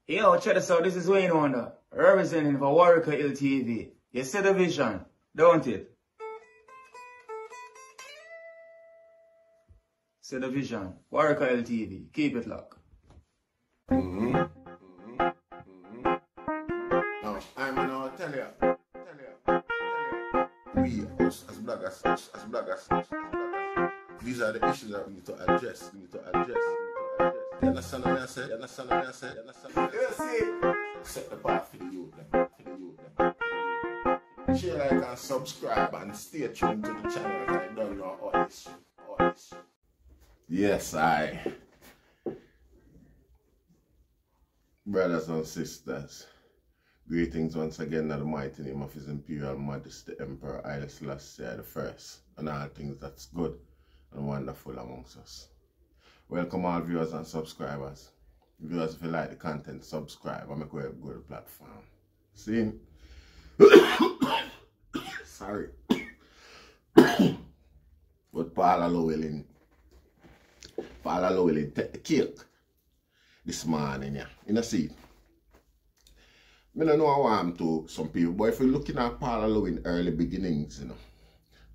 Yo, check this out. This is Wayne Wonder, representing for Warrior Hill TV. You see the vision, don't it? See the vision. Warrior Hill TV. Keep it locked. No, I'm gonna tell you. We, us, as bloggers, these are the issues that we need to address. You understand what I said? You see? Set the path for the youth. Share, like, and subscribe and stay tuned to the channel. I don't know all this. Yes, brothers and sisters, greetings once again in the mighty name of His Imperial Majesty Emperor Haile Selassie I, and all things that's good and wonderful amongst us. Welcome all viewers and subscribers. Viewers, if you like the content, subscribe and make way to go to the platform. See? Sorry. But Paula Llewellyn take the cake this morning, yeah. You know, see? I don't know how I'm to some people, but if you're looking at Paula Llewellyn early beginnings, you know,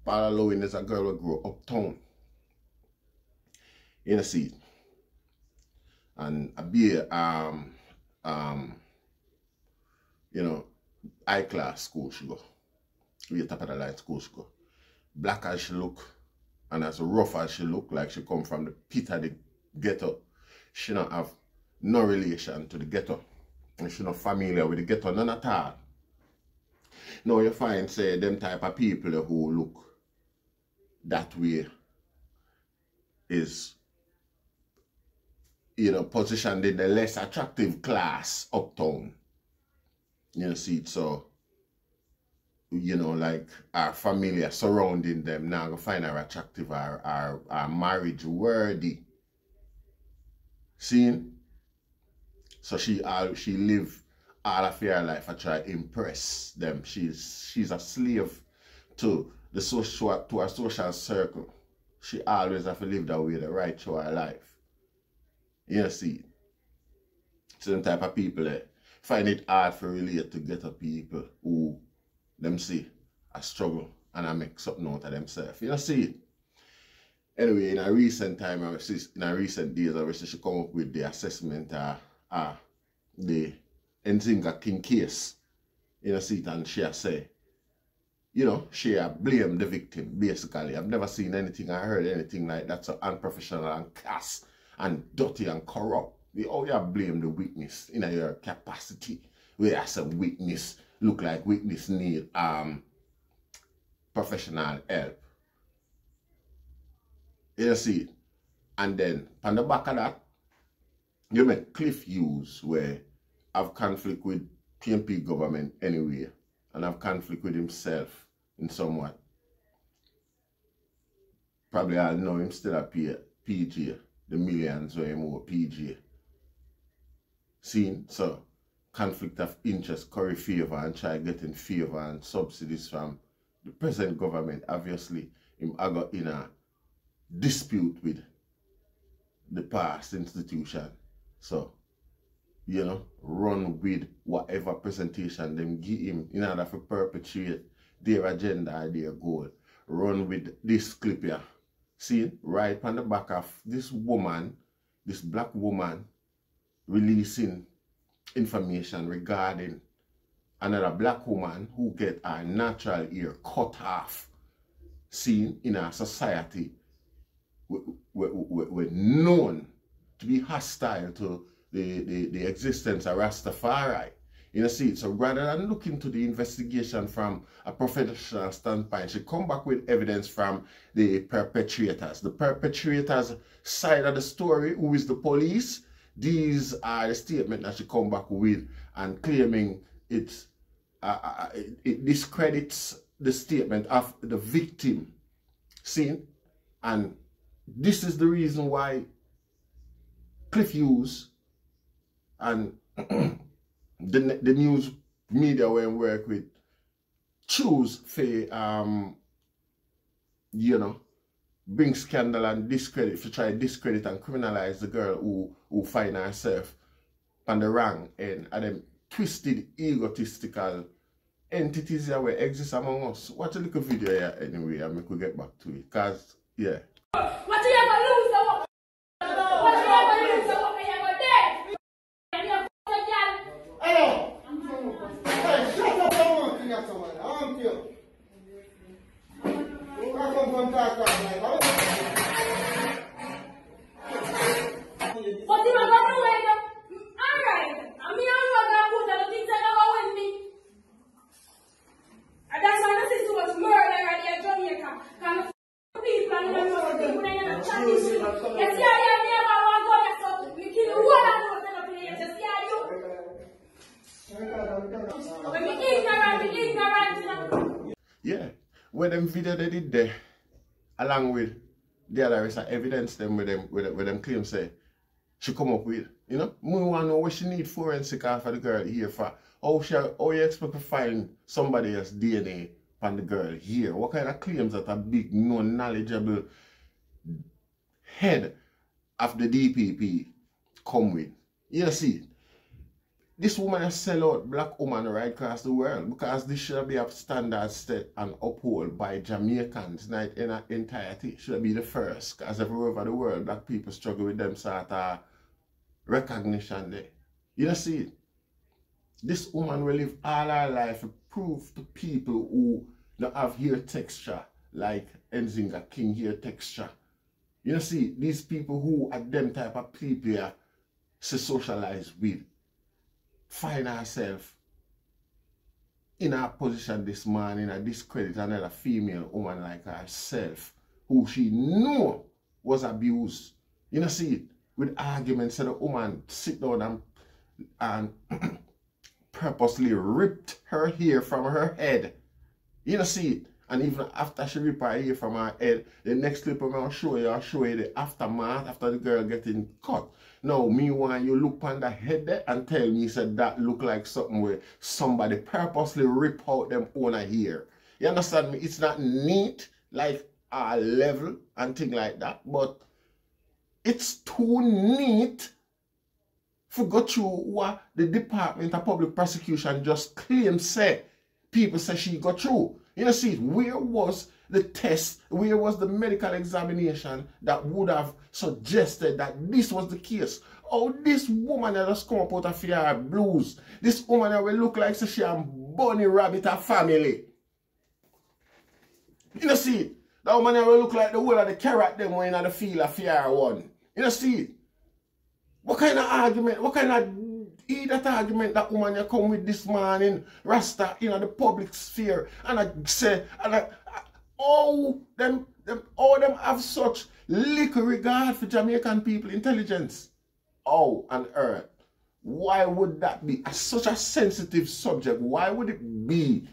Paula Llewellyn is a girl who grew uptown. You know, see? And a be you know, high class school she go. Be top of the line school she go. Black as she look, and as rough as she look, like she come from the pit of the ghetto. She don't have no relation to the ghetto. And she not familiar with the ghetto, none at all. Now you find, say, them type of people who look that way is, you know, positioned in the less attractive class uptown. You know, see, so, you know, like our familiar surrounding them now go find her attractive or marriage worthy. See? So she live all of her life to try to impress them. She's a slave to the her social circle. She always have to live that way, the right to her life. You see? So them type of people find it hard to relate to ghetto people who them see a struggle and I make something out of themselves. You know, see? Anyway, in a recent time, in a recent days, I wish she come up with the assessment the Nzinga King case. You know, see, and she say, you know, she blame the victim, basically. I've never seen anything, I heard anything like that so unprofessional and crass and dirty and corrupt. Oh, you blame the witness in your capacity. Where some witness look like witness need professional help. You see, and then on the back of that, you make Cliff Hughes where have conflict with PNP government anyway, and have conflict with himself in somewhat. Probably I know him still a PG, the millions where him over PG. Seen? So conflict of interest, curry favor and try getting favor and subsidies from the present government. Obviously, him got in a dispute with the past institution. So, you know, run with whatever presentation them give him in order to perpetuate their agenda or their goal. Run with this clip here. See, right on the back of this woman, this black woman, releasing information regarding another black woman who get her natural hair cut off. Seen in our society we're known to be hostile to the existence of Rastafari. You know, see, so rather than looking to the investigation from a professional standpoint, she come back with evidence from the perpetrators. The perpetrators' side of the story, who is the police. These are the statements that she come back with and claiming it discredits the statement of the victim. See? And this is the reason why Cliff Hughes and the news media we work with choose for you know, bring scandal and discredit, to try to discredit and criminalize the girl who find herself on the wrong end and them twisted, egotistical entities that will exist among us. Watch a little video here anyway and we could get back to it. Cause, yeah. What you ever lose the what? What you ever lose the what? You ever dead? And you're a Hey, shut up, I want to get someone. I want you. I come from Tata. But you don't know where the... Alright. I mean, I'm not going to put the things that never win me. And that's why I see so much murder right here in Jamaica. Because the people and the people in the chat is shit. Yes, yeah, me about one go there, so we kill the whole of those in the place. Yes, yeah, you. When we ignorant. Yeah. When them video they did there, along with the other rest of evidence them with them claims say she come up with, you know, we want to know what she need forensic for the girl here for. How you expect to find somebody else's DNA on the girl here? What kind of claims that a big, non-knowledgeable head of the DPP come with? You see, this woman has sell out black women right across the world because this should be a standard set and upheld by Jamaicans in her entirety. Should be the first, because everywhere over the world black people struggle with them sort of recognition there. You see it? This woman will live all her life to prove to people who don't have hair texture, like Nzinga King hair texture. You see, these people who are them type of people to socialize with, find herself in a position this morning and discredit another female woman like herself, who she knew was abused. You see it? With arguments that the woman sit down and purposely ripped her hair from her head. You see it? And even after she ripped her hair from her head, the next clip I'm going to show you the aftermath after the girl getting cut. Now, me want you look on the head there and tell me said that look like something where somebody purposely rip out them own hair. You understand me? It's not neat like a level and thing like that, but it's too neat for go through what the Department of Public Prosecution just claimed say. People say she got through. You see, where was the test, where was the medical examination that would have suggested that this was the case? Oh, this woman that just come up out of her blues. This woman that will look like so she and bunny rabbit a family. You see, that woman that will look like the whole of the carrot them when in the field of fear one. You see, what kind of argument, what kind of that argument that woman you come with this morning, Rasta, in the public sphere, and I say, and all them have such little regard for Jamaican people intelligence. Oh, on earth. Why would that be such a sensitive subject? Why would it be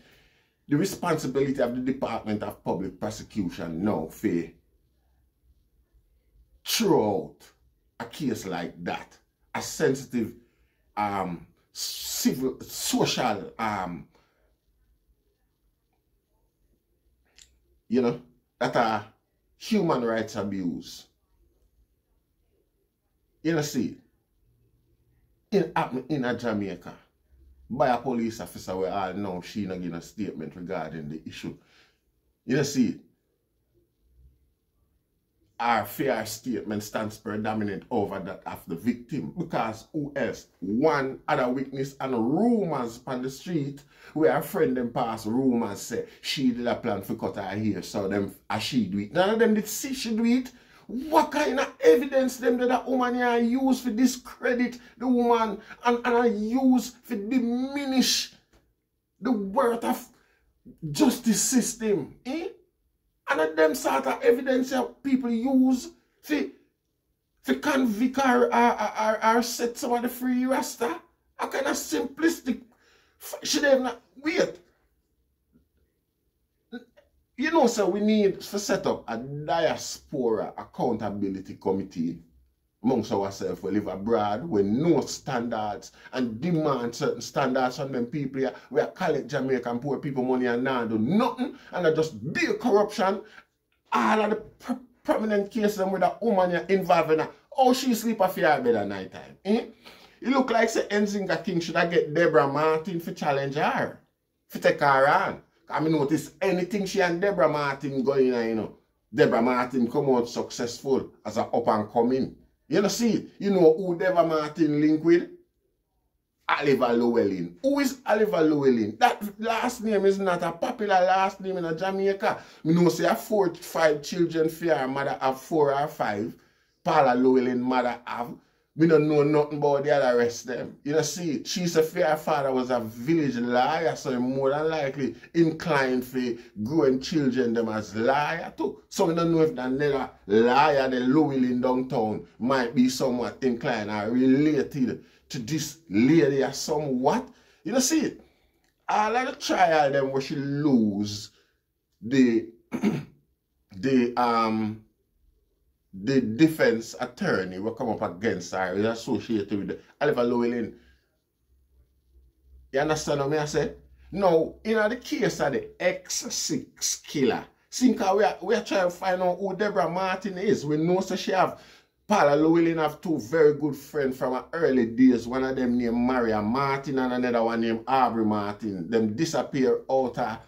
the responsibility of the Department of Public Prosecution now for throughout a case like that? A sensitive civil, social, you know, that are human rights abuse. You see, in Jamaica, by a police officer where all know she not giving a statement regarding the issue. You see, our fair statement stands predominant over that of the victim, because who else? One other witness and rumors on the street where a friend them pass rumors say she did a plan for cut her hair, so them as she do it. None of them did see she do it. What kind of evidence them that that woman here use for discredit the woman and use for diminish the worth of justice system? Eh? And them sort of evidence that people use to convict or set somebody free, Rasta. A kind of simplistic, should have not, wait. You know, so we need to set up a diaspora accountability committee amongst ourselves. We live abroad, we know standards and demand certain standards from them people here. We are collect Jamaican poor people money and not do nothing, and I just be corruption. All of the prominent cases with a woman involved in her, how she sleep off your bed at night time. Eh? It look like say Nzinga King should have get Deborah Martin for challenge her. For take her on. I mean, notice anything she and Deborah Martin going on, you know. Deborah Martin come out successful as a up and coming. You know, see, you know who Deborah Martin link with? Paula Llewellyn. Who is Paula Llewellyn? That last name is not a popular last name in Jamaica. Me know say 4 to 5 children for her mother have 4 or 5. Paula Llewellyn mother have. We don't know nothing about the other rest of them. You know, see, she said her father was a village liar, so he more than likely inclined for growing children them as liar too. So we don't know if that another liar, the Llewellyn downtown, might be somewhat inclined or related to this lady or somewhat. You know, see, all of the trial them where she lose the defense attorney will come up against her is associated with Paula Llewellyn. You understand what I say? Now, in the case of the X6 killer, see, we are trying to find out who Deborah Martin is. We know so she have Paula Llewellyn have 2 very good friends from her early days. One of them named Maria Martin and another one named Aubrey Martin. Them disappear out of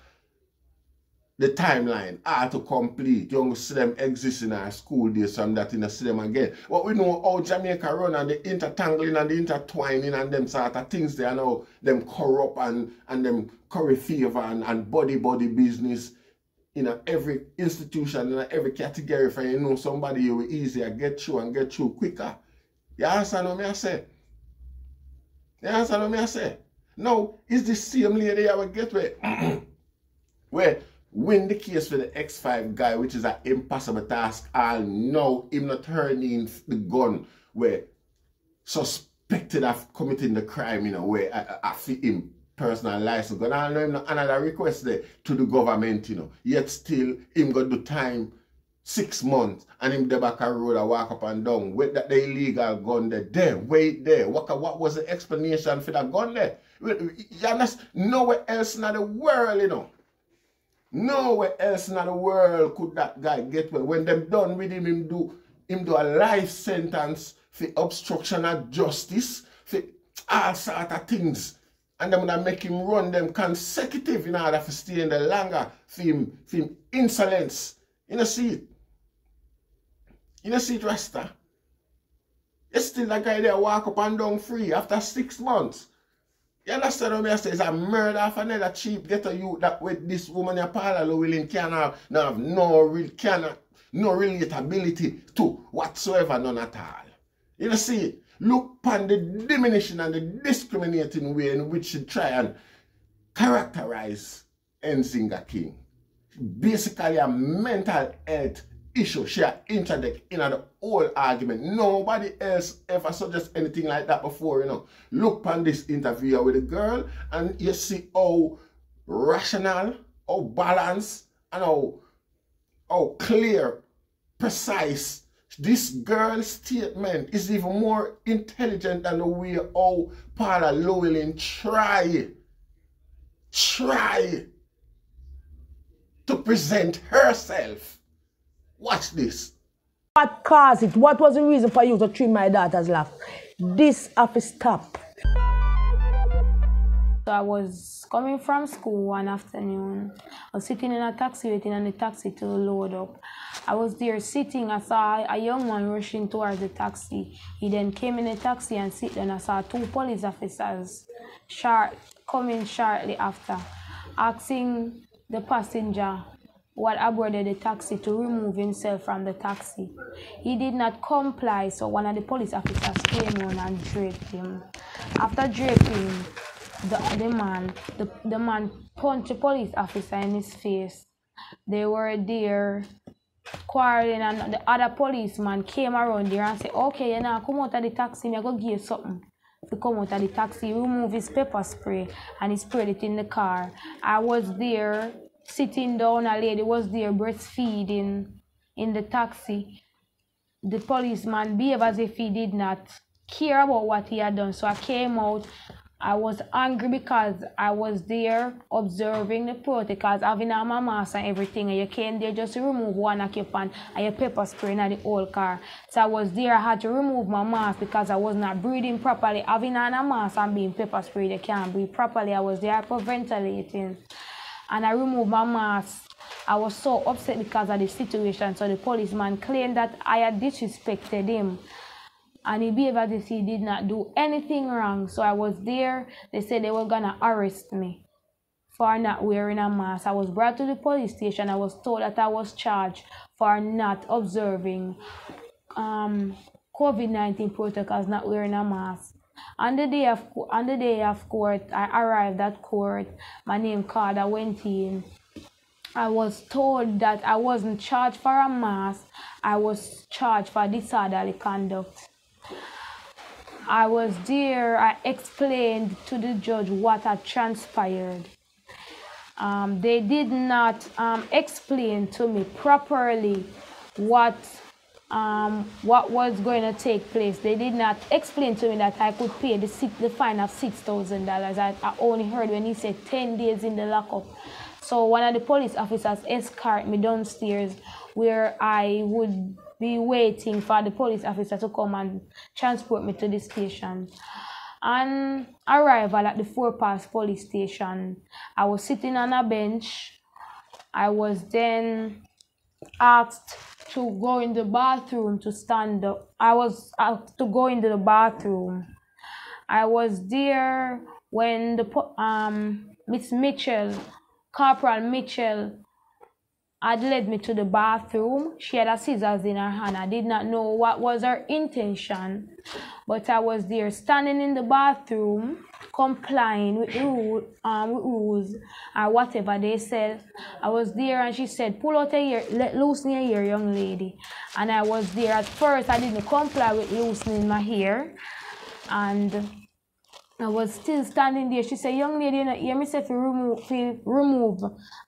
the timeline are to complete. You don't see them exist in our school days from that in the see them again. But we know how Jamaica run and the intertangling and the intertwining and them sort of things they are now them corrupt and them curry favor and body business in every institution, in every category for you know somebody you will easier get through and get through quicker. You understand what I say? You understand what I say? Now, is the same lady I will get where win the case for the X5 guy, which is an impossible task, and now him not turning the gun where suspected of committing the crime, you know, where I fit him personal license. But I know him another request there to the government, you know. Yet still him got the time 6 months and him the back a road and walk up and down with that the illegal gun there. Wait there. What was the explanation for that gun there? You understand? Nowhere else in the world, you know. Nowhere else in the world could that guy get well. When them done with him do a life sentence for obstruction of justice, for all sort of things. And them gonna make him run them consecutive in order to stay in the longer for him insolence. You know see it? You know see it, Rasta? It's still that guy there walk up and down free after 6 months. You understand what I say? It's a murder of another cheap ghetto youth that with this woman Paula Llewellyn can have no relatability to whatsoever, none at all. You know see, look upon the diminishing and the discriminating way in which she try and characterize Nzinga King. Basically a mental health issue. She interject in the whole argument. Nobody else ever suggest anything like that before, you know. Look on this interview with the girl and you see how rational, how balanced, and how clear, precise this girl's statement is. Even more intelligent than the way how Paula Llewellyn try to present herself. Watch this. What caused it? What was the reason for you to trim my daughter's laugh? This have to stop. So I was coming from school one afternoon. I was sitting in a taxi waiting on the taxi to load up. I was there sitting. I saw a young man rushing towards the taxi. He then came in the taxi and sit down. I saw 2 police officers coming shortly after, asking the passenger what aboarded the taxi to remove himself from the taxi. He did not comply, so one of the police officers came on and draped him. After draping the man punched a police officer in his face. They were there quarreling, and the other policeman came around there and said, okay, you know, come out of the taxi, I go give you something. To come out of the taxi, remove his pepper spray, and he sprayed it in the car. I was there sitting down, a lady was there breastfeeding in the taxi. The policeman behaved as if he did not care about what he had done. So I came out I was angry because I was there observing the protocols, having on my mask and everything, and you came there just to remove one occupant and you pepper spray in the whole car. So I was there, I had to remove my mask because I was not breathing properly. Having on a mask and being pepper sprayed, you can't breathe properly. I was there hyperventilating and I removed my mask. I was so upset because of the situation. So the policeman claimed that I had disrespected him. And he behaved as if he did not do anything wrong. So I was there. They said they were going to arrest me for not wearing a mask. I was brought to the police station. I was told that I was charged for not observing COVID-19 protocols, not wearing a mask. On the day of court, I arrived at court. My name card, I went in. I was told that I wasn't charged for a mask. I was charged for disorderly conduct. I was there, I explained to the judge what had transpired. They did not explain to me properly what was going to take place. They did not explain to me that I could pay the fine of $6,000. I only heard when he said 10 days in the lockup. So one of the police officers escorted me downstairs where I would be waiting for the police officer to come and transport me to the station. On arrival at the 4 Pass police station, I was sitting on a bench. I was then asked to go in the bathroom to stand up. I was asked to go into the bathroom. I was there when the Miss Mitchell, Corporal Mitchell, had led me to the bathroom. She had a scissors in her hand. I did not know what was her intention, but I was there standing in the bathroom, complying with rules or whatever they said. I was there and she said, pull out your hair, loosen your hair, young lady. And I was there. At first, I didn't comply with loosening my hair. And I was still standing there. She said, young lady, you know, hear me say remove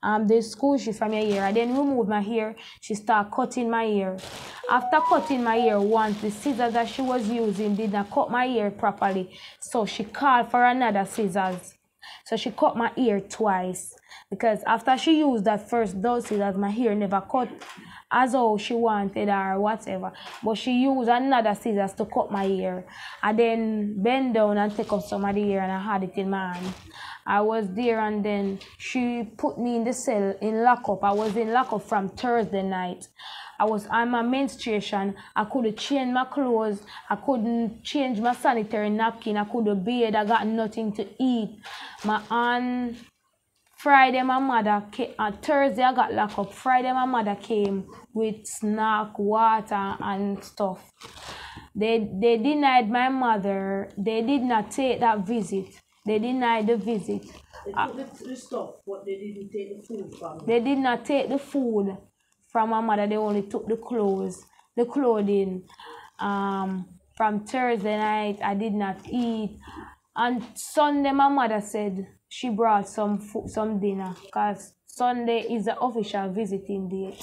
the school shoe from your hair. I then removed my hair. She started cutting my hair. After cutting my hair once, the scissors that she was using did not cut my hair properly. So she called for another scissors. So she cut my hair twice. Because after she used that those scissors, my hair never cut as how she wanted or whatever. But she used another scissors to cut my hair. I then bend down and take up some of the hair and I had it in my hand. I was there and then she put me in the cell in lockup. I was in lockup from Thursday night. I was on my menstruation. I couldn't change my clothes. I couldn't change my sanitary napkin. I couldn't bathe. I got nothing to eat. On Friday, my mother came. On Thursday, I got locked up. Friday, my mother came with snack, water, and stuff. They denied my mother. They did not take that visit. They denied the visit. They took the stuff, but they didn't take the food from me. They did not take the food from my mother. They only took the clothing. From Thursday night, I did not eat. On Sunday, my mother said she brought some dinner because Sunday is the official visiting day.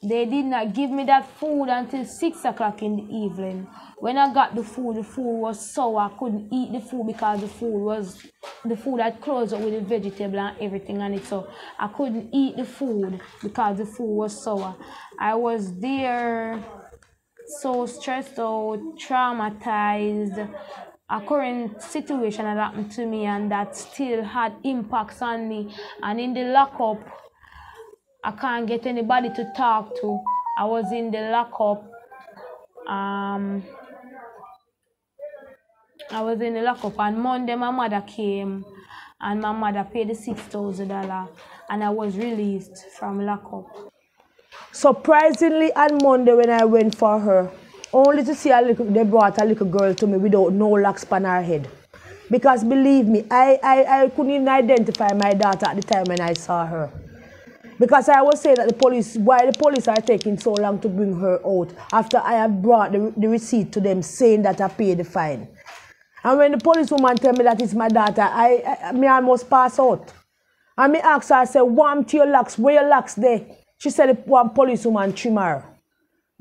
They did not give me that food until 6 o'clock in the evening. When I got the food was sour. I couldn't eat the food because the food had closed up with the vegetable and everything on it. So I couldn't eat the food because the food was sour. I was there so stressed out, traumatized. A current situation had happened to me and that still had impacts on me. And in the lockup, I can't get anybody to talk to. I was in the lockup. I was in the lockup on Monday. My mother came and my mother paid the $6,000 and I was released from lockup. Surprisingly, on Monday when I went for her, only to see they brought a little girl to me without no locks on her head. Because believe me, I couldn't even identify my daughter at the time when I saw her. Because I was saying that why the police are taking so long to bring her out after I have brought the receipt to them saying that I paid the fine. And when the policewoman tell me that it's my daughter, I almost pass out. And me asked her, I said, warm to your locks, where your locks there? She said, one policewoman trim her.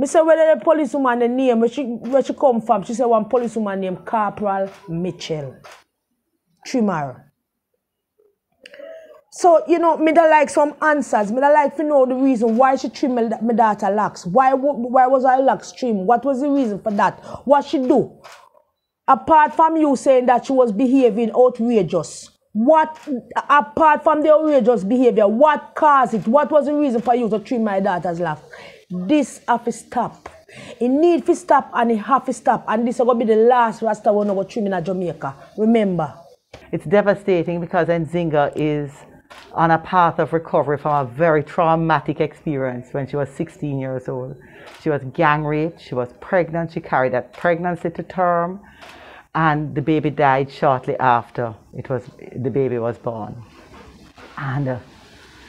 I said, where the policewoman the name, where she come from? She said, one policewoman named Corporal Mitchell. trim her. So, you know, me da like some answers. Me da like to know the reason why she trim my daughter locks. Why was her locks trimmed? What was the reason for that? What she do? Apart from you saying that she was behaving outrageous, what, apart from the outrageous behavior, what caused it? What was the reason for you to trim my daughter's locks? This have to stop. It need to stop and it have to stop. And this is going to be the last Rasta one over trim in Jamaica. Remember. It's devastating because Nzinga is on a path of recovery from a very traumatic experience when she was 16 years old. She was gang raped, she was pregnant, she carried that pregnancy to term, and the baby died shortly after the baby was born. And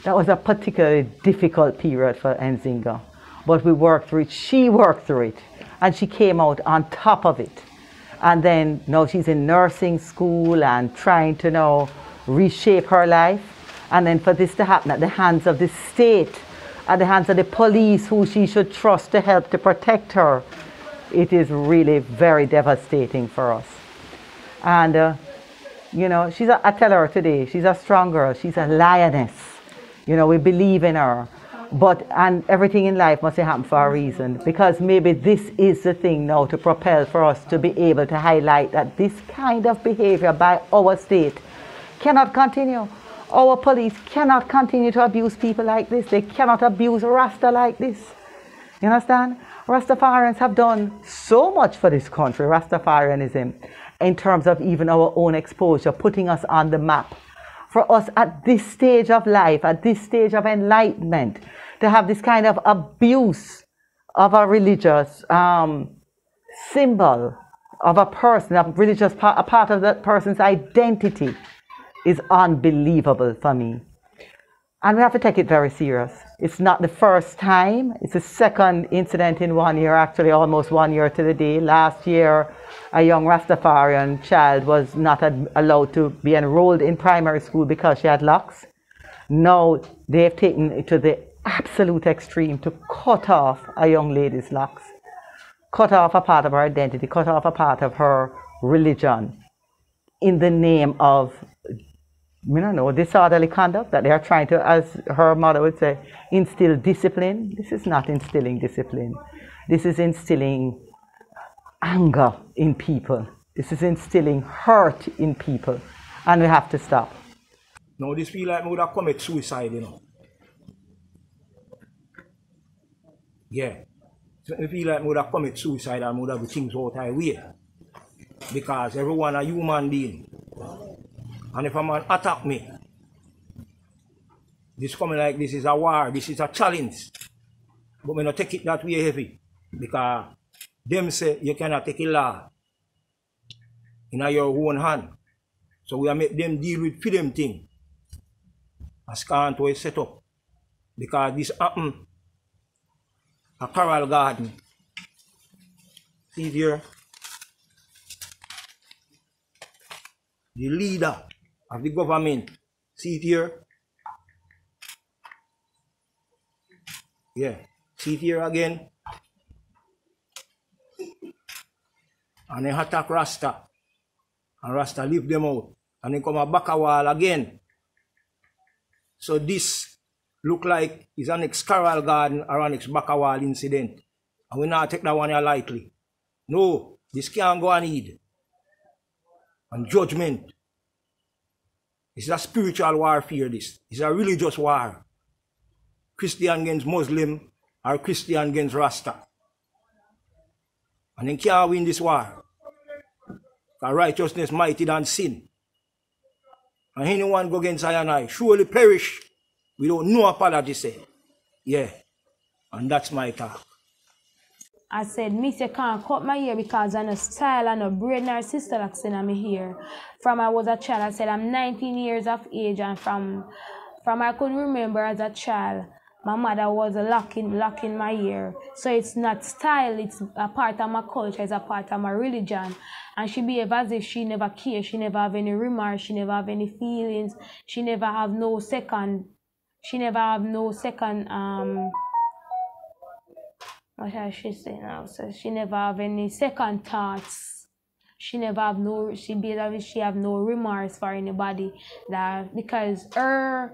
that was a particularly difficult period for Nzinga. But we worked through it, she worked through it, and she came out on top of it. And then now she's in nursing school and trying to now reshape her life. And then for this to happen at the hands of the state, at the hands of the police who she should trust to help to protect her, it is really very devastating for us. And, you know, I tell her today, she's a strong girl, she's a lioness. You know, we believe in her. And everything in life must happen for a reason, because maybe this is the thing now to propel for us to be able to highlight that this kind of behavior by our state cannot continue. Our police cannot continue to abuse people like this. They cannot abuse Rasta like this. You understand? Rastafarians have done so much for this country, Rastafarianism, in terms of even our own exposure, putting us on the map. For us at this stage of life, at this stage of enlightenment, to have this kind of abuse of a religious symbol of a person, a part of that person's identity, is unbelievable for me. And we have to take it very serious. It's not the first time. It's the second incident in 1 year, actually almost 1 year to the day. Last year, a young Rastafarian child was not allowed to be enrolled in primary school because she had locks. Now they've taken it to the absolute extreme to cut off a young lady's locks, cut off a part of her identity, cut off a part of her religion in the name of, I don't know, disorderly conduct, that they are trying to, as her mother would say, instill discipline. This is not instilling discipline. This is instilling anger in people. This is instilling hurt in people. And we have to stop. Now this feel like I would have committed suicide, you know. Yeah. So I feel like I would have committed suicide and I would have the things out of the way. Because everyone a human being. And if a man attack me, this coming like this is a war, this is a challenge. But we not take it that way heavy. Because them say you cannot take a law in your own hand. So we make them deal with freedom thing. As can't we set up. Because this happened at Coral Garden. See here. The leader of the government. See it here? Yeah. See it here again? And they attack Rasta. And Rasta leave them out. And then come back a wall again. So this look like it's an ex-Coral Garden or an ex-Bacawal incident. And we not take that one here lightly. No, this can't go and eat. And judgment. It's a spiritual warfare, this. It's a religious war. Christian against Muslim or Christian against Rasta. And they can't win this war. Because righteousness mighty than sin. And anyone go against I and I surely perish without no apology say. Yeah. And that's my talk. I said, Miss, you can't cut my hair because I no style and no braid nor sister like in my hair. From I was a child, I said I'm 19 years of age, and from I could remember as a child, my mother was locking my hair. So it's not style, it's a part of my culture, it's a part of my religion. And she behaved as if she never cared, she never have any remorse, she never have any feelings, she never have no second, what shall she say now? So she never have any second thoughts she never have no, she basically she have no remorse for anybody, that because her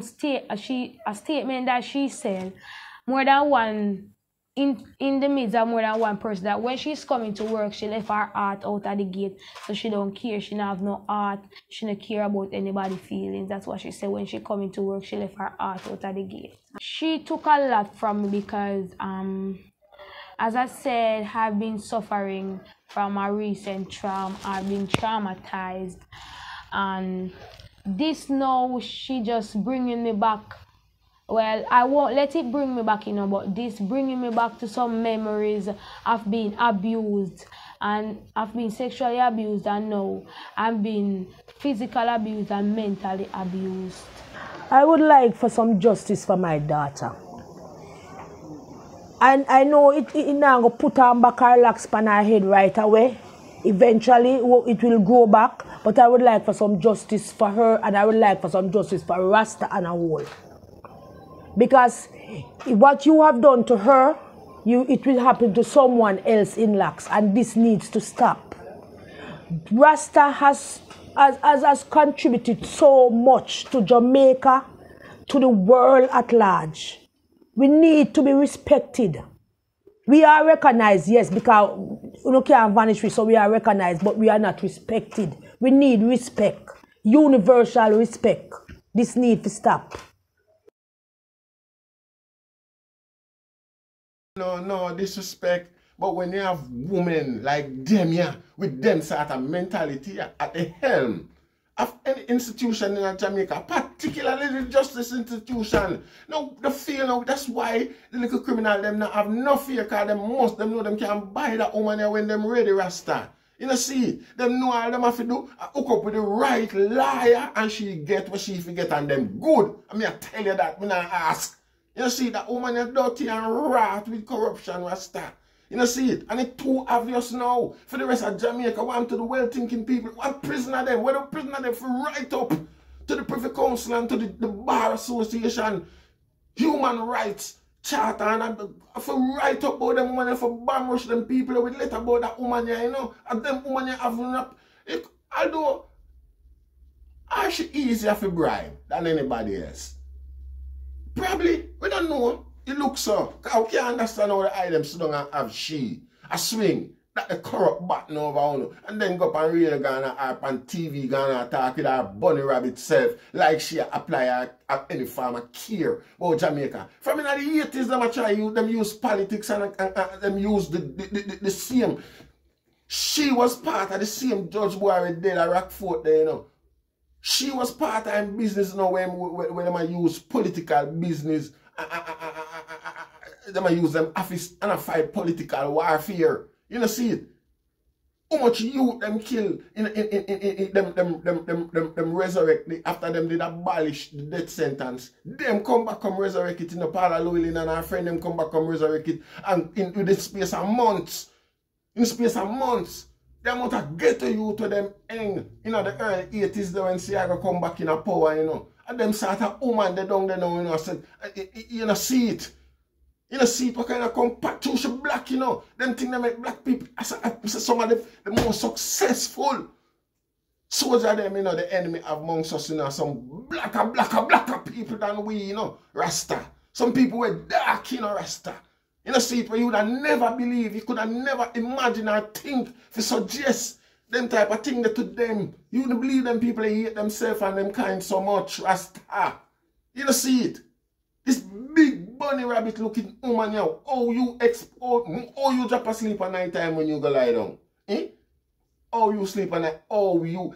statement that she said more than one in the midst of more than one person, that when she's coming to work, she left her heart out at the gate, so she don't care, she don't have no heart, she don't care about anybody's feelings. That's what she said. When she coming to work, she left her heart out at the gate. She took a lot from me because as I said, I've been suffering from a recent trauma. I've been traumatized, and this now she just bringing me back. Well, I won't let it bring me back, but this bringing me back to some memories of being abused, and I've been sexually abused, and now I'm being physically abused and mentally abused. I would like for some justice for my daughter. And I know it now go put her back her locks on her head right away. Eventually, it will grow back. But I would like for some justice for her, and I would like for some justice for Rasta and a whole. Because what you have done to her, it will happen to someone else in locks, and this needs to stop. Rasta has contributed so much to Jamaica, to the world at large. We need to be respected. We are recognized, yes, because we can't vanish, so we are recognized, but we are not respected. We need respect, universal respect. This needs to stop. No disrespect. But when you have women like them, yeah, with them sort of mentality at the helm of any institution in Jamaica, particularly the justice institution. No, the feel now, that's why the little criminal them not have no fear, because most them know them can buy that woman when them ready, Rasta. You know, see, them know all them have to do, hook up with the right liar, and she get what she forget, and them good. I mean, I tell you that, me not ask. You know, see, that woman is dirty and rat with corruption, Rasta. You know, see it? And it's too obvious now. For the rest of Jamaica, want to the well-thinking people, what prisoner them? Where the prisoner them for right up to the Privy Council and to the Bar Association, Human Rights Charter, and for right up about them money for bomb rush them people with letter about that woman here, you know, and them woman here have not. Although, she easier for bribe than anybody else. Probably, we don't know. It looks so. Because we can't understand how the items sit down and have a swing, that the corrupt button over on, and then go up and real gonna up on TV gonna talk with her bunny rabbit self like she apply any form of care about Jamaica. From in the 80s, them use politics and them use the same. She was part of the same Judge Boy did at Rockfort there, you know. She was part of business, you know, when they use political business. They use them office and fight political warfare. You know, see it? How much youth them kill them resurrect after them did abolish the death sentence. Them come back come resurrect it in the Paula Llewellyn and our friend them come back come resurrect it, and in the space of months. In the space of months. They amount of ghetto youth to them hang, you know, the early 80s when Siaga come back in a power, you know. And them sort of woman they down there now, you know, said, you know, see it. You know, see it, what kind of compactual black, you know. Them things that make black people, some of the most successful soldiers them, you know, the enemy amongst us, you know, some blacker people than we, you know, Rasta. Some people were dark, you know, Rasta. You know, see it where you would have never believe, you could have never imagine or think to suggest them type of thing that to them. You wouldn't believe them people they hate themselves and them kind so much, Rasta. You know, see it. This big bunny rabbit looking woman now. Oh, you drop asleep at night time when you go lie down. Eh? Oh, you sleep at night. Oh, you.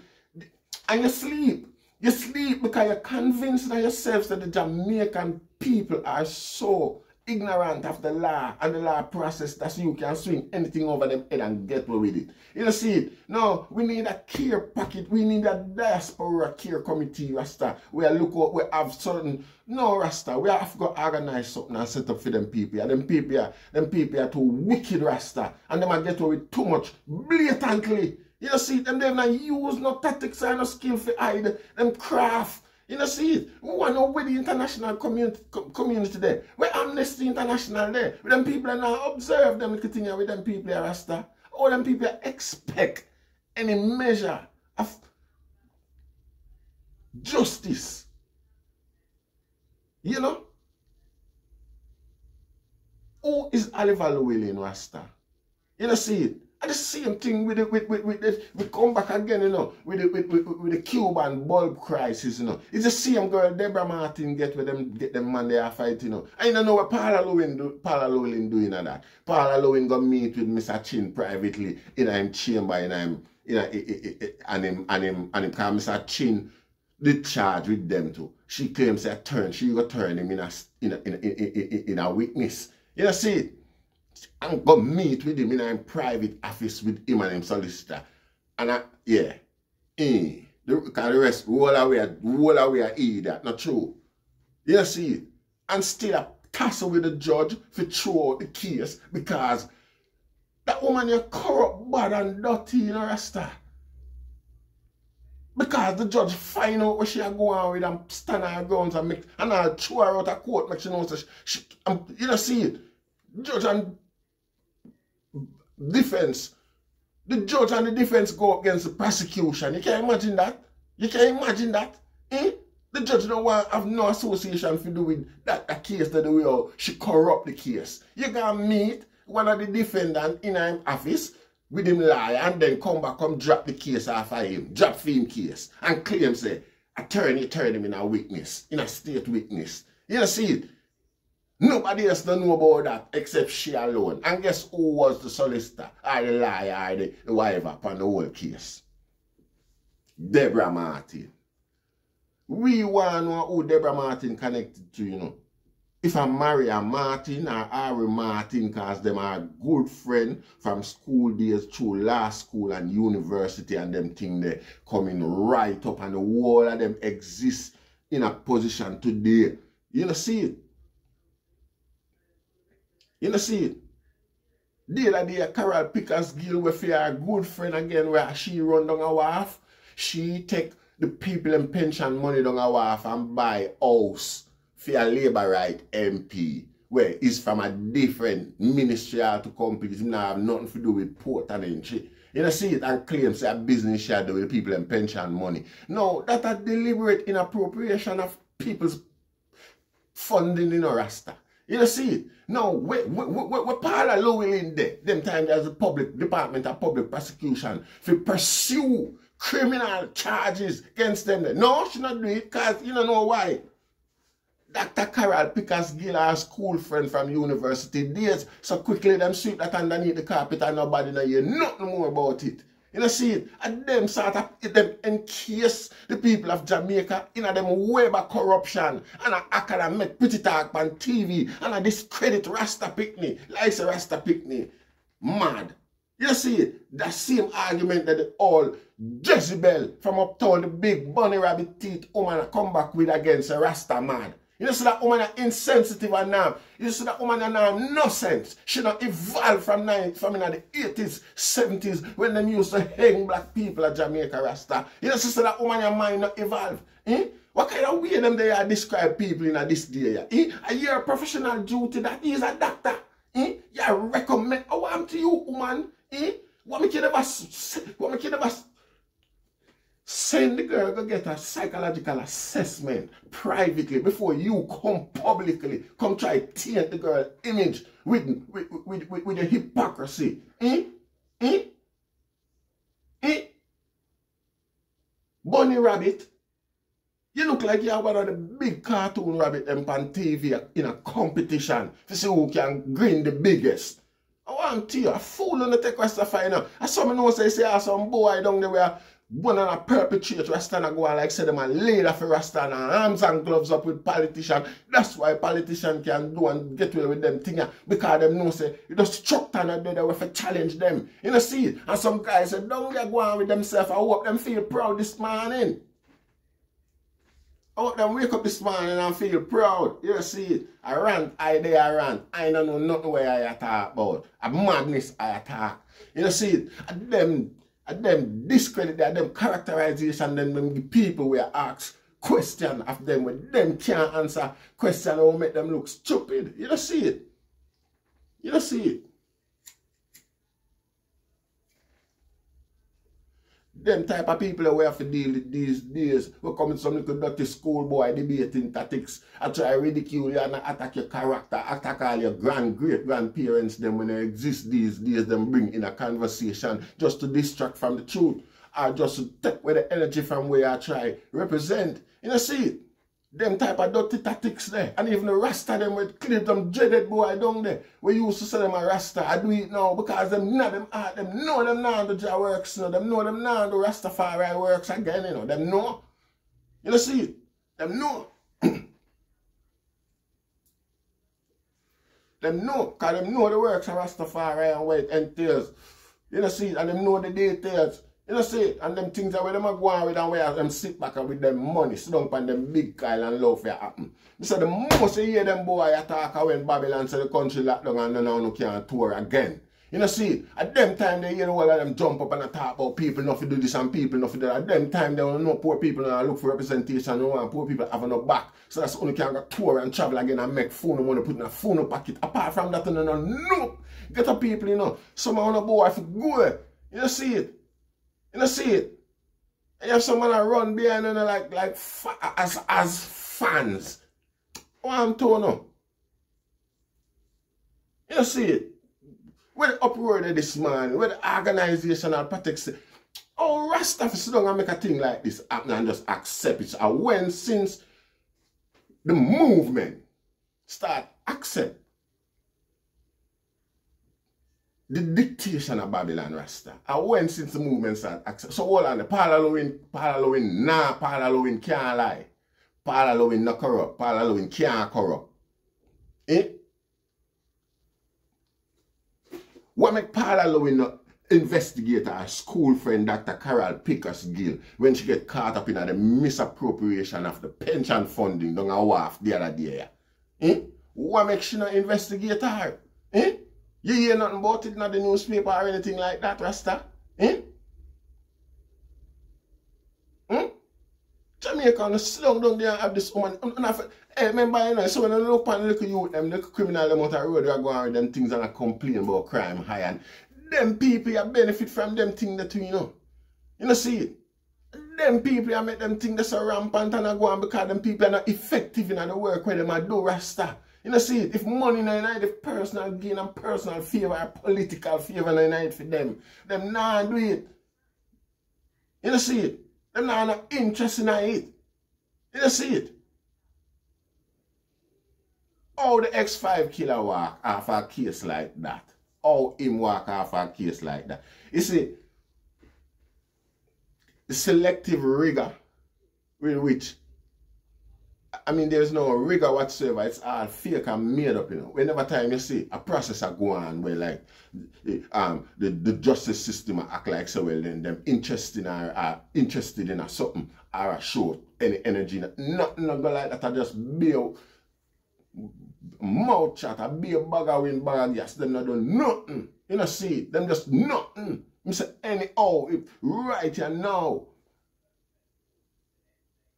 And you sleep. You sleep because you're convinced of yourself that the Jamaican people are so ignorant of the law and the law process that you can swing anything over them head and get away with it. You know, see it? No, we need a care packet. We need a diaspora care committee, Rasta. We have certain. No, Rasta. We have to go organize something and set up for them people. And them people are too wicked, Rasta. And them get away with too much blatantly. You know, see, them they've not used no tactics and no skill for hide them craft. You know, see it? We want to know where the international community there. Where Amnesty International there. With them people and now observe them thing with them people here, Rasta. All them people expect any measure of justice. You know? Who is Oliver Llewellyn Rasta? You know, see it? And the same thing with we come back again, you know, with the Cuban bulb crisis, you know. It's the same girl Deborah Martin get them man they are fighting, you know. I don't know what Paula Llewellyn doing at that. Paula Llewellyn go meet with Mr. Chin privately in him chamber and him call Mr. Chin the charge with them too. She claims that she go turn him in a witness. You know, see it? And go meet with him in a private office with him and him solicitor. And the rest, all away that, not true. You see it? And still a tussle with the judge for throw out the case because that woman is corrupt, bad and dirty, you know, Rasta. Because the judge find out what she are going with and stand on her grounds and I'll throw her out of court, make she know so you know, see it? Judge and defense. The judge and the defense go against the prosecution. You can't imagine that? You can't imagine that? The judge don't want to have no association to do with that case that the way she corrupt the case. You can meet one of the defendants in her office with him lie and then come drop the case after him. Drop for him case. And claim say, attorney turn him in a witness, in a state witness. You know, see it? Nobody else don't know about that except she alone. And guess who was the solicitor or the liar or the whatever upon the whole case? Deborah Martin. We want to know who Deborah Martin connected to, you know. If I marry a Martin or Ari Martin, because them are good friend from school days through law school and university and them thing they coming right up and the whole of them exist in a position today. You know, see it? You know, see it? The other day, Carol Pickersgill, where for a good friend again, where she run down a wharf, she take the people and pension money down a wharf and buy house for a Labour right MP, where he's from a different ministry to companies, he have nothing to do with port and entry. You know, see it and claims a business shadow with the people and pension money. No, that's a deliberate inappropriation of people's funding in Rasta. You know, see it? No, we Paula Llewellyn there, them time there's a public department of public prosecution to pursue criminal charges against them there. No, she not do it because you don't know why. Dr. Carol Pickersgill, our school friend from university days, so quickly them sweep that underneath the carpet and nobody know hear nothing more about it. You know, see it? And them sort of, them encase the people of Jamaica in them web of corruption and a academic pretty talk on TV and a discredit Rasta Picnic, like a Rasta Picnic. Mad. You see it? That same argument that all Jezebel from uptown, the big bunny rabbit teeth woman come back with against a Rasta mad. You see that woman are insensitive and now. You see that woman are now no sense. She not evolved from in the 80s, 70s when them used to hang black people at Jamaica Rasta. You see that woman your mind not evolve. What kind of way them they are describe people in this day? Are you a professional duty that he is a doctor? You recommend I want to you, woman. What make you never send the girl to get a psychological assessment privately before you come publicly, come try to taint the girl image with the hypocrisy. Bunny rabbit, you look like you're one of the big cartoon rabbit them on TV in a competition to see who can grin the biggest. I want to you, a fool on the take Rasta find out. As some know say some boy down there where one on a perpetrate Rasta and go like say them a leader for Rasta and arms and gloves up with politicians. That's why politicians can do and get away with them thing because them know say you just struck on there with a challenge them. You know see it? And some guys say don't get go on with themselves. I hope them feel proud this morning. I hope them wake up this morning and feel proud. You see it? I rant, I rant. I don't know nothing where I talk about. A madness I talk. You see it? And them discredit them characterization, then them the people will ask question of them when them can't answer question or make them look stupid. You don't see it. You don't see it. Them type of people that we have to deal with these days. We come in some little dirty schoolboy debating tactics. I try to ridicule you and attack your character, attack all your great-grandparents, them when they exist these days, them bring in a conversation just to distract from the truth. Or just to take away the energy from where I try represent. You know, see it? Them type of dirty tactics there. And even the Rasta them with clip them dreaded boy down there. We used to say them a Rasta. I do it now because them know them art. Them know them now the Jah works. You know. Them know them now the Rastafari works again. You know. Them know. You know see it? Them know. Them know. Because them know the works of Rastafari and what it entails. You know see it? And them know the details. You know, see, and them things that where them are going with and where them sit back and with them money, sit down on them big Kyle and love for happen. So the most you hear them boy attack when Babylon say the country locked down and now no can't tour again. You know, see, at them time they hear all of them jump up and talk about people not to do this and people not to do that. At them time they don't know poor people and look for representation, no one poor people having no back. So that's only can go tour and travel again and make phone money put in a phone pocket. Apart from that, no. Get up people, you know. Some of the boy if go. You know, see it. You know, see it? And you have someone that run behind and like as fans. What I'm telling you. You know, see it? Where the uproar of this man, where the organizational protects it. Oh, Rasta sit down and make a thing like this happen and just accept it. And when since the movement start accept the dictation of Babylon Rasta. I went since the movement started accept. So hold on, the Paula Llewellyn, Paula Llewellyn can't lie. Paula Llewellyn not corrupt. Paula Llewellyn can't corrupt. Eh? What make Paula Llewellyn not investigate her school friend Dr. Carol Pickersgill when she get caught up in the misappropriation of the pension funding down a wharf the other day? Eh? What make she not investigate her? Eh? You hear nothing about it, not the newspaper or anything like that, Rasta? Eh? Hmm? Jamaica, slow down there and have this woman. Hey, remember, you know, so when I look at the little youth, them little criminal them out the road, they are going with them things and I complain about crime high. And them people you benefit from them things that you know. You know, see it? Them people you make them things that's so rampant and I go on because them people are not effective in the work where they do, Rasta. You know, see it? If money in the if personal gain and personal favor or political favor in the night for them not do it. You know, see it? Them not interest in it. You know, see it? How the X5 killer walk off a case like that? How him walk off a case like that? You see, the selective rigor with which I mean, there's no rigor whatsoever. It's all fake and made up, you know. Whenever time you see a process go on where like the justice system act like so well, then them interested in a something or a show, any energy, nothing go like that. I just be a mouth chat, I be a bag of wind, bag of gas. Them not do nothing. You know, see it. Them just nothing. I say anyhow, right here now.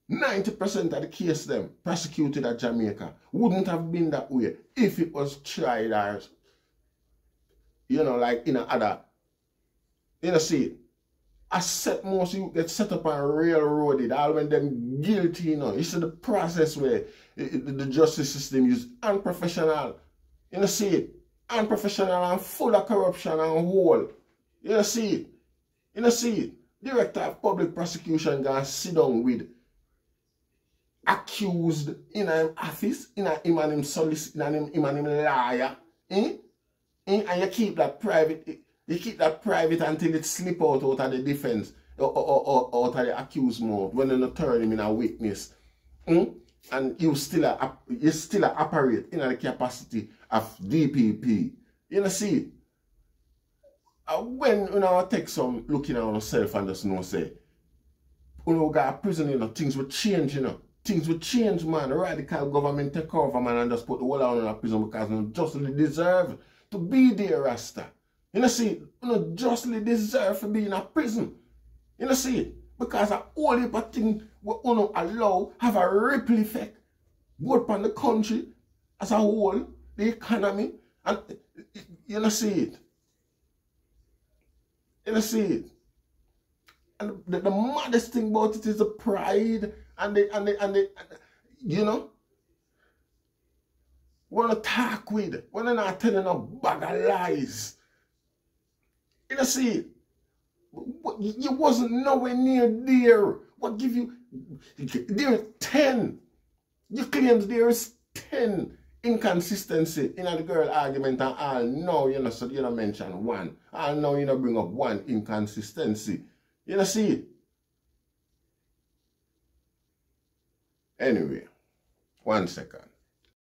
90% of the case them prosecuted at Jamaica wouldn't have been that way if it was tried as, you know, like in a other, you know, see, I set most you get set up and railroaded, all when them guilty, you know. You see the process where the justice system is unprofessional, you know, see it, unprofessional and full of corruption and whole, you know, see it, you know, see it. Director of public prosecution gonna sit down with accused in an office, in a him and him solicitor, in him and him liar, and you keep that private. You keep that private until it slip out of the defense or out of the accused mode when you not turn him in a witness, and you still operate in the capacity of DPP. You know, see. When you know take some looking at yourself and just know say, you know, got prison, you know, things will change, you know. Things will change, man. Radical government take over, man, and just put the whole out in a prison because you justly deserve to be there, Rasta. You know, see, you justly deserve to be in a prison. You know, see, because a whole heap of things will allow have a ripple effect both on the country as a whole, the economy, and you know, see it. You know, see it. And the maddest thing about it is the pride and the you know, want to talk with, when they're not telling a bag of lies. You know, see, you wasn't nowhere near there. What give you, there's 10. You claims there is 10 inconsistency in the girl argument, and all no, you know, so you don't mention one. All no, you don't bring up one inconsistency. You know, see. Anyway, 1 second.